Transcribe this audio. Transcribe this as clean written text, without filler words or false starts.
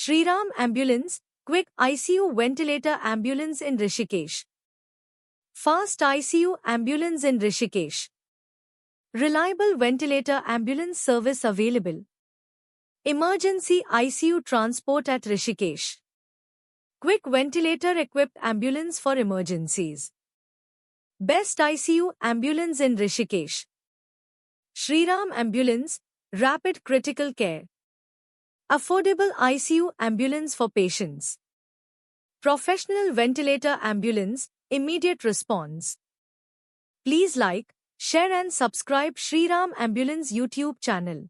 Shriram Ambulance, Quick ICU Ventilator Ambulance in Rishikesh. Fast ICU Ambulance in Rishikesh. Reliable ventilator ambulance service available. Emergency ICU transport at Rishikesh. Quick ventilator equipped ambulance for emergencies. Best ICU ambulance in Rishikesh. Shriram Ambulance, Rapid Critical Care. Affordable ICU ambulance for patients. Professional ventilator ambulance, immediate response. Please like, share and subscribe Shriram Ambulance YouTube channel.